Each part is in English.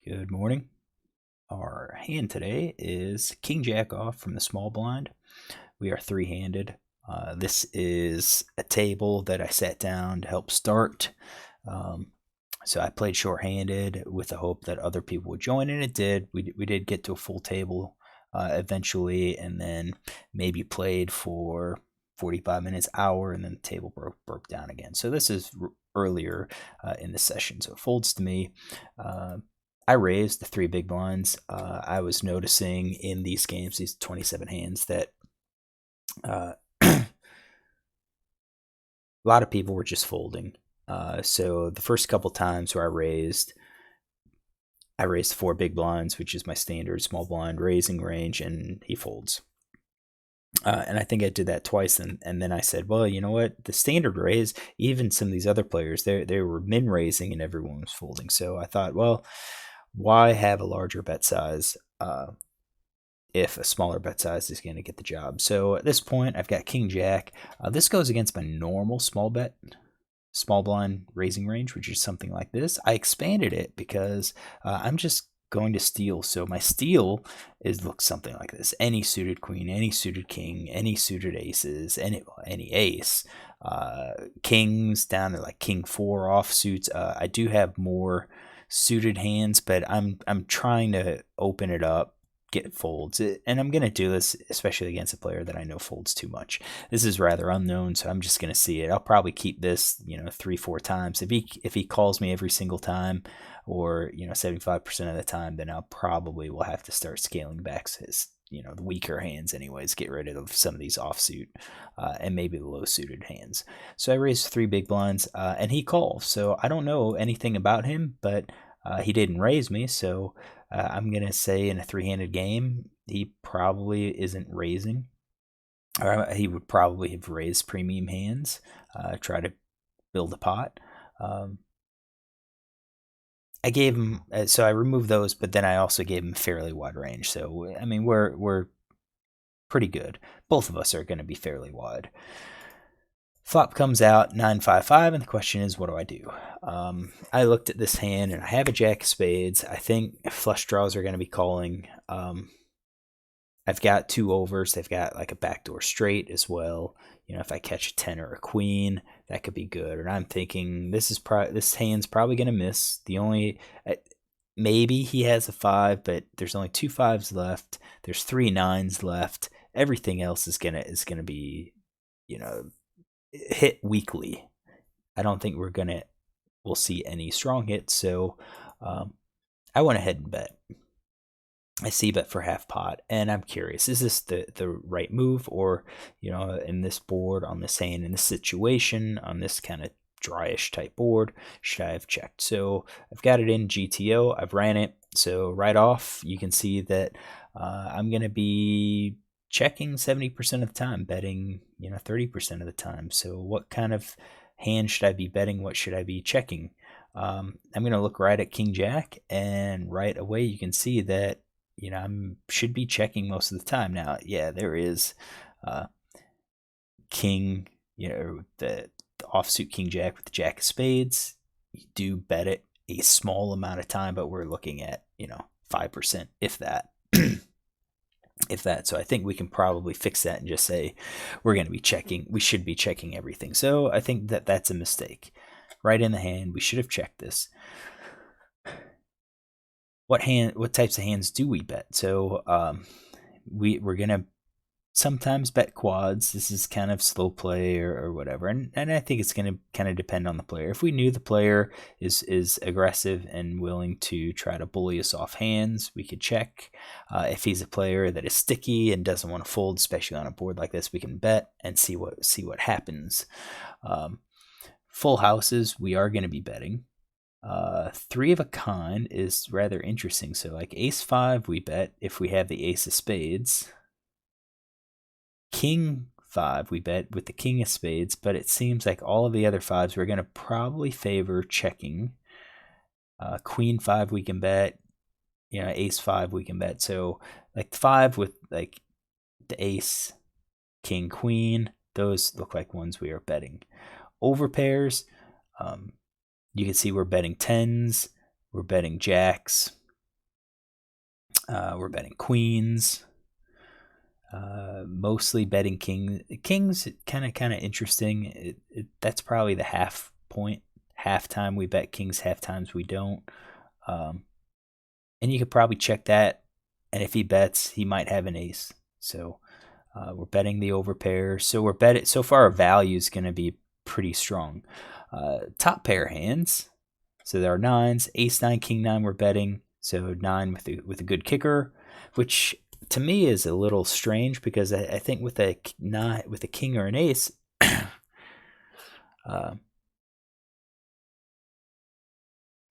Good morning. Our hand today is King Jack off from the small blind. We are three-handed. This is a table that I sat down to help start. So I played short-handed with the hope that other people would join, and it did. We did get to a full table eventually, and then maybe played for 45 minutes, hour, and then the table broke down again. So this is earlier in the session. So it folds to me. I raised the three big blinds. I was noticing in these games, these 27 hands, that a lot of people were just folding. So the first couple times where I raised four big blinds, which is my standard small blind raising range, and he folds. And I think I did that twice, and then I said, well, you know what? The standard raise, even some of these other players, they were min raising and everyone was folding. So I thought, well, why have a larger bet size if a smaller bet size is going to get the job? So at this point, I've got King Jack. This goes against my normal small blind raising range, which is something like this. I expanded it because I'm just going to steal. So my steal looks something like this: any suited queen, any suited king, any suited aces, any ace, kings down to like king 4 offsuits. I do have more suited hands, but I'm trying to open it up, get folds, and I'm gonna do this especially against a player that I know folds too much. This is rather unknown, so I'm just gonna see it. I'll probably keep this 3-4 times. If he calls me every single time, or 75% of the time, then I'll probably will have to start scaling back his the weaker hands anyways, get rid of some of these offsuit and maybe the low suited hands. So I raised three big blinds and he calls. So I don't know anything about him, but he didn't raise me, so I'm going to say in a three-handed game, he probably isn't raising. Or he would probably have raised premium hands, try to build a pot. I gave him, so I removed those, but then I also gave him a fairly wide range. So, I mean, we're pretty good. Both of us are going to be fairly wide. Flop comes out 9-5-5, and the question is, what do I do? I looked at this hand, and I have a jack of spades. I think flush draws are going to be calling. I've got two overs. They've got like a backdoor straight as well. If I catch a 10 or a queen, that could be good. And I'm thinking this hand's probably going to miss. The only maybe he has a 5, but there's only 2 5s left. There's 3 9s left. Everything else is gonna be hit weakly. I don't think we'll see any strong hits. So I went ahead and bet. I see bet for half pot, and I'm curious, is this the right move? Or in this board, on this hand, in this situation, on this kind of dryish type board, should I have checked? So I've got it in GTO, I've ran it. So right off you can see that I'm going to be checking 70% of the time, betting 30% of the time. So what kind of hand should I be betting? What should I be checking? I'm going to look right at King Jack, and right away you can see that I should be checking most of the time. Now, yeah, there is king, the offsuit King Jack with the jack of spades. You do bet it a small amount of time, but we're looking at 5%, if that. If that. So I think we can probably fix that and just say we're going to be checking. We should be checking everything. So I think that that's a mistake. Right in the hand, we should have checked this. What types of hands do we bet? So we're gonna sometimes bet quads. This is kind of slow play or whatever, and I think it's gonna kind of depend on the player. If we knew the player is aggressive and willing to try to bully us off hands, we could check. If he's a player that is sticky and doesn't want to fold, especially on a board like this, we can bet and see what happens. Full houses, we are going to be betting. 3 of a kind is rather interesting. So like ace 5 we bet if we have the ace of spades. King 5 we bet with the king of spades, but it seems like all of the other 5s we're going to probably favor checking. Queen 5 we can bet. Ace 5 we can bet. So like 5 with like the ace, king, queen, those look like ones we are betting. Over pairs, you can see we're betting 10s, we're betting jacks, We're betting queens. Mostly betting kings. Kind of interesting. That's probably the half point. Half time we bet kings, half times we don't. And you could probably check that. And if he bets, he might have an ace. So we're betting the overpair. So we're betting. So far, our value is going to be pretty strong. Top pair hands. So there are nines, ace nine, king nine. We're betting. So nine with a good kicker, which to me is a little strange because I think with a king or an ace, well,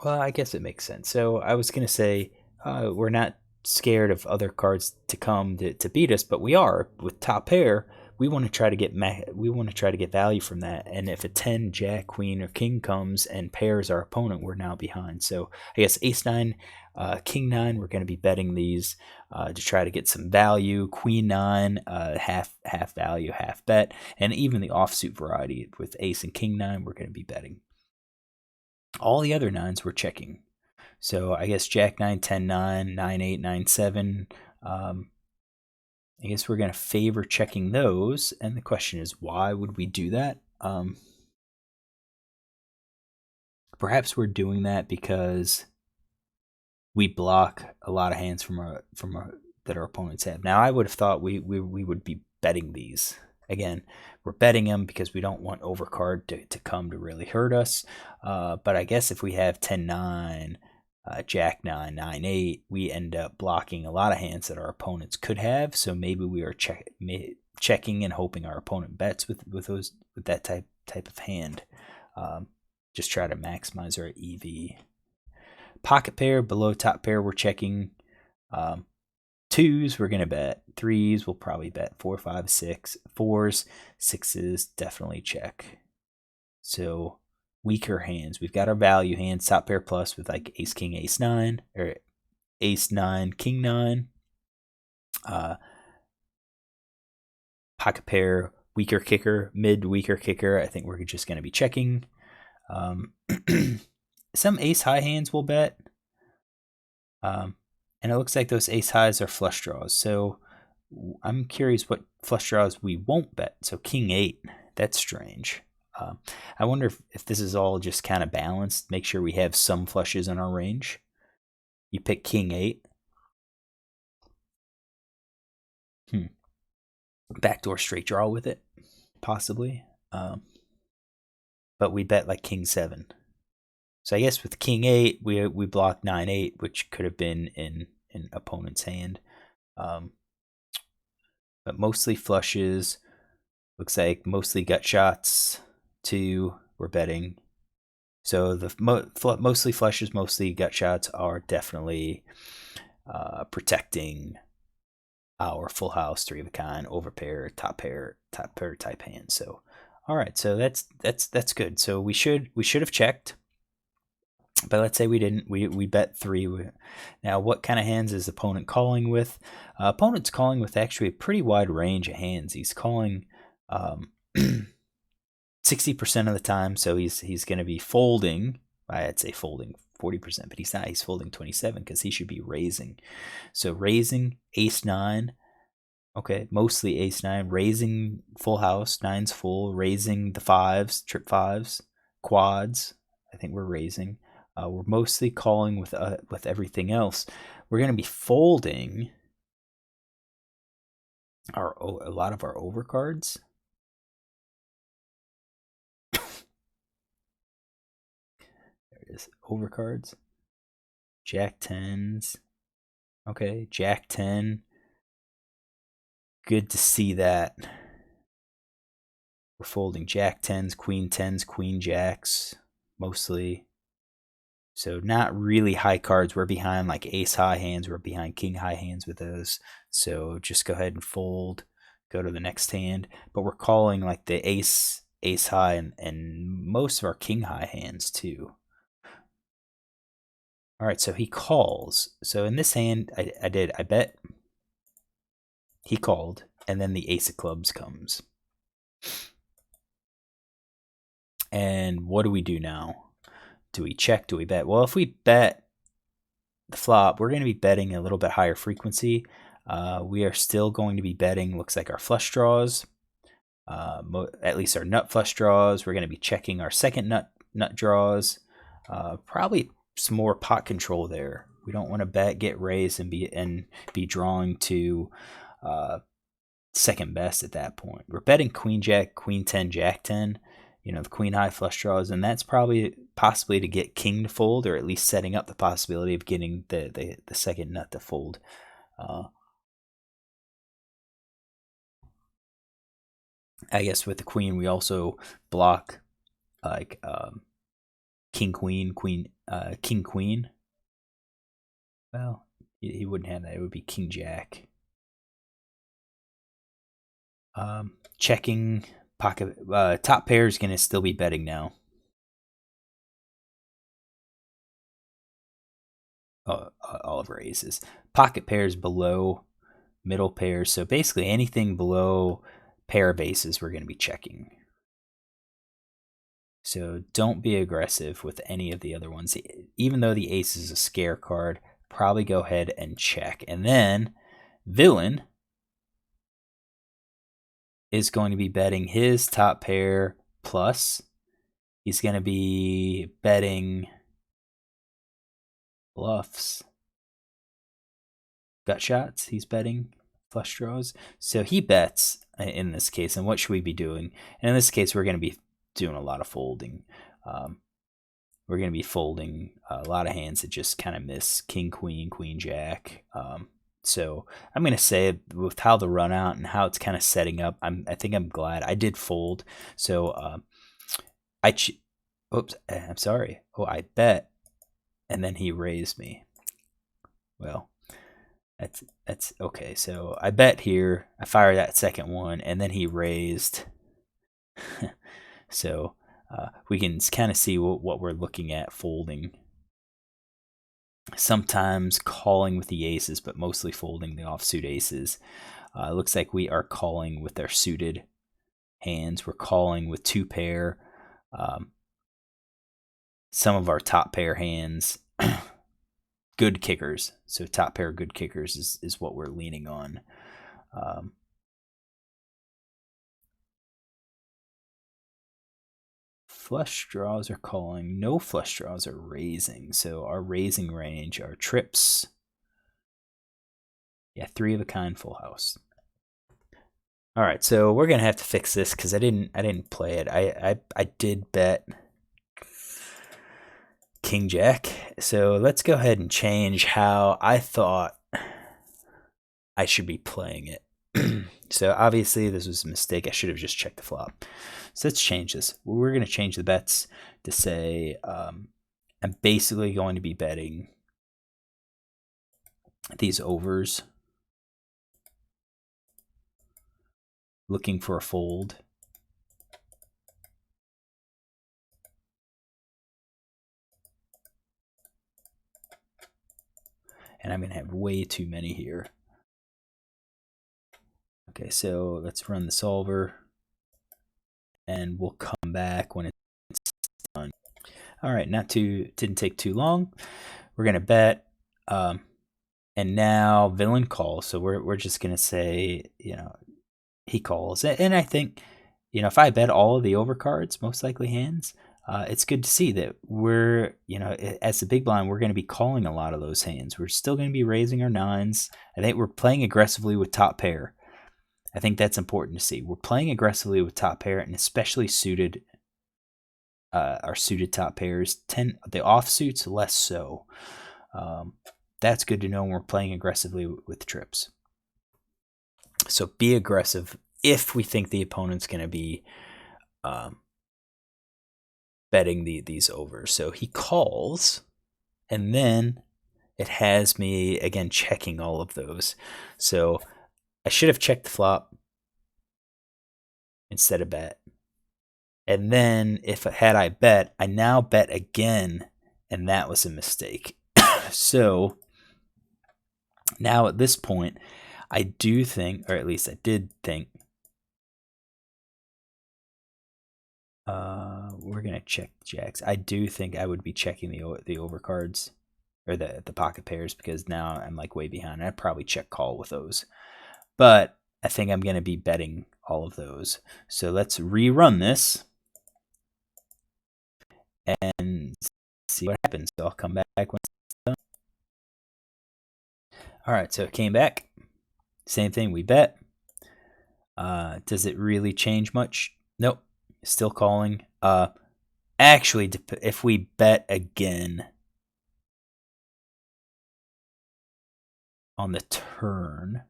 I guess it makes sense. So I was gonna say we're not scared of other cards to come to beat us, but we are with top pair. We want to try to get value from that. And if a 10, jack, queen, or king comes and pairs our opponent, we're now behind. So I guess ace nine, king nine, we're going to be betting these to try to get some value. Queen nine, half value, half bet, and even the offsuit variety with ace and king nine, we're going to be betting. All the other nines we're checking. So I guess jack 9, 10, 9, 9, 8, 9, 7. I guess we're going to favor checking those. And the question is, why would we do that? Perhaps we're doing that because we block a lot of hands that our opponents have. Now, I would have thought we would be betting these. Again, we're betting them because we don't want overcard to come to really hurt us. But I guess if we have 10-9, jack 9, 9-8, we end up blocking a lot of hands that our opponents could have. So maybe we are checking and hoping our opponent bets with that type of hand. Just try to maximize our EV. Pocket pair, below top pair, we're checking. Twos, we're going to bet. Threes, we'll probably bet 4, 5, 6. Fours, sixes, definitely check. So weaker hands. We've got our value hands, top pair plus with like ace, king, ace, 9, or ace, 9, king, 9. Pocket pair, weaker kicker, mid weaker kicker. I think we're just going to be checking. Some ace high hands will bet. And it looks like those ace highs are flush draws. So I'm curious what flush draws we won't bet. So king 8, that's strange. I wonder if this is all just kind of balanced. Make sure we have some flushes in our range. You pick king 8. Backdoor straight draw with it, possibly. But we bet like king 7. So I guess with king 8, we block 9-8, which could have been in opponent's hand. But mostly flushes. Looks like mostly gut shots. 2, we're betting. So the mostly flushes, mostly gut shots are definitely protecting our full house, 3 of a kind, overpair, top pair type hand. So all right, so that's good. So we should have checked. But let's say we didn't. We bet 3. Now, what kind of hands is opponent calling with? Opponent's calling with actually a pretty wide range of hands. He's calling 60% of the time, so he's going to be folding. I'd say folding 40%, but he's not. He's folding 27 because he should be raising. So raising ace 9. Okay, mostly ace 9. Raising full house, 9's full. Raising the 5s, trip 5s, quads. I think we're raising. We're mostly calling with everything else. We're going to be folding a lot of our overcards. There it is, overcards. Jack 10s. Okay, Jack 10. Good to see that. We're folding Jack 10s, Queen 10s, Queen Jacks, mostly. So not really high cards. We're behind like ace high hands. We're behind king high hands with those. So just go ahead and fold. Go to the next hand. But we're calling like the ace high and most of our king high hands too. All right, so he calls. So in this hand, I bet. He called, and then the ace of clubs comes. And what do we do now? Do we check? Do we bet? Well, if we bet, the flop, we're going to be betting a little bit higher frequency. We are still going to be betting, looks like, our flush draws, at least our nut flush draws. We're going to be checking our second nut draws. Probably some more pot control there. We don't want to bet, get raised, and be drawing to second best at that point. We're betting queen jack, queen 10, jack 10. The queen high flush draws, and that's possibly to get king to fold, or at least setting up the possibility of getting the second nut to fold. I guess with the queen, we also block like king queen, king queen. Well, he wouldn't have that. It would be king jack. Checking pocket. Top pair is going to still be betting now. All of our aces. Pocket pairs below middle pairs. So basically anything below pair of aces, we're going to be checking. So don't be aggressive with any of the other ones. Even though the ace is a scare card, probably go ahead and check. And then villain is going to be betting his top pair plus. He's going to be betting bluffs, gut shots. He's betting flush draws. So he bets in this case. And what should we be doing? And in this case, we're going to be doing a lot of folding. We're going to be folding a lot of hands that just kind of miss king, queen, queen, jack. So I'm going to say with how the run out and how it's kind of setting up, I think I'm glad I did fold. So oops, I'm sorry. Oh, I bet. And then he raised me. Well, that's okay. So I bet here. I fire that second one, and then he raised. So we can kind of see what we're looking at folding. Sometimes calling with the aces, but mostly folding the offsuit aces. It looks like we are calling with our suited hands. We're calling with two pair. Some of our top pair hands, good kickers. So top pair good kickers is what we're leaning on. Flush draws are calling. No flush draws are raising. So our raising range, our trips. Yeah, 3 of a kind full house. All right, so we're gonna have to fix this because I didn't play it. I did bet king jack. So let's go ahead and change how I thought I should be playing it. So obviously this was a mistake. I should have just checked the flop. So let's change this. We're going to change the bets to say I'm basically going to be betting these overs, looking for a fold. And I'm going to have way too many here. Okay, so let's run the solver. And we'll come back when it's done. All right, didn't take too long. We're going to bet. And now villain calls. So we're just going to say, he calls. And I think, if I bet all of the overcards, most likely hands, it's good to see that we're, as the big blind, we're going to be calling a lot of those hands. We're still going to be raising our nines. I think we're playing aggressively with top pair. I think that's important to see. We're playing aggressively with top pair, and especially suited, our suited top pairs. The offsuits, less so. That's good to know when we're playing aggressively with trips. So be aggressive if we think the opponent's going to be betting these over. So he calls, and then it has me, again, checking all of those. So I should have checked the flop instead of bet. And then had I bet, I now bet again, and that was a mistake. So now at this point, I do think, or at least I did think, we're going to check the jacks. I do think I would be checking the overcards, or the pocket pairs, because now I'm like way behind. I'd probably check call with those, but I think I'm going to be betting all of those. So let's rerun this and see what happens. So I'll come back when it's done. All right, so it came back. Same thing, we bet. Does it really change much? Nope, still calling. Actually, if we bet again on the turn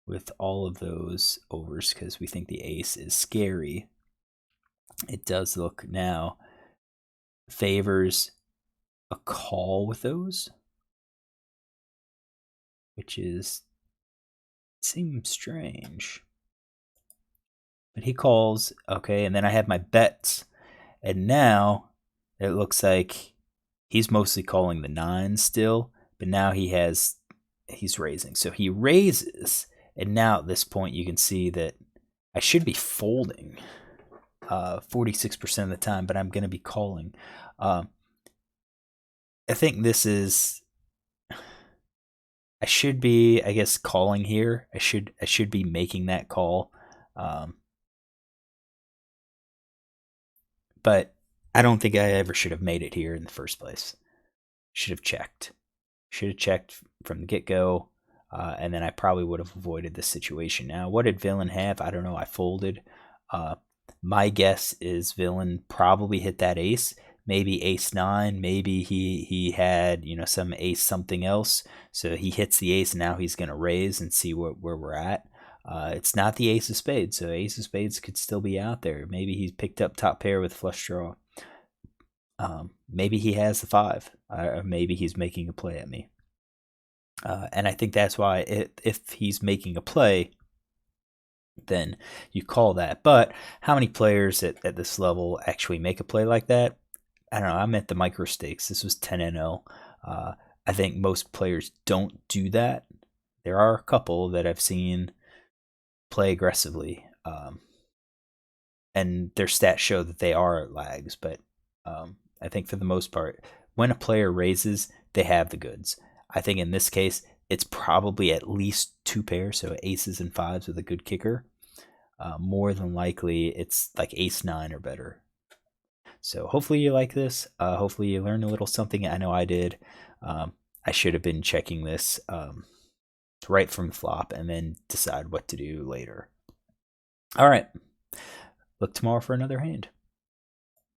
with all of those overs, because we think the ace is scary, it does look now favors a call with those, which seems strange. But he calls, okay, and then I have my bets, and now it looks like he's mostly calling the 9 still, but now he's raising. So he raises, and now at this point you can see that I should be folding 46% of the time, but I'm going to be calling. I think this is, I should be, I guess, calling here. I should be making that call. But I don't think I ever should have made it here in the first place. Should have checked. Should have checked from the get-go, and then I probably would have avoided this situation. Now, what did Villain have? I don't know. I folded. My guess is Villain probably hit that ace. Maybe ace 9. Maybe he had some ace something else. So he hits the ace, and now he's going to raise and see where we're at. It's not the ace of spades, so ace of spades could still be out there. Maybe he's picked up top pair with flush draw. Maybe he has the 5, or maybe he's making a play at me. And I think that's why if he's making a play, then you call that. But how many players at this level actually make a play like that? I don't know. I'm at the micro stakes. This was 10-0. I think most players don't do that. There are a couple that I've seen play aggressively, and their stats show that they are at lags, but I think for the most part, when a player raises, they have the goods. I think in this case, it's probably at least 2 pairs, so aces and 5s with a good kicker. More than likely, it's like ace 9 or better. So hopefully you like this. Hopefully you learned a little something. I know I did. I should have been checking this right from flop and then decide what to do later. All right. Look tomorrow for another hand.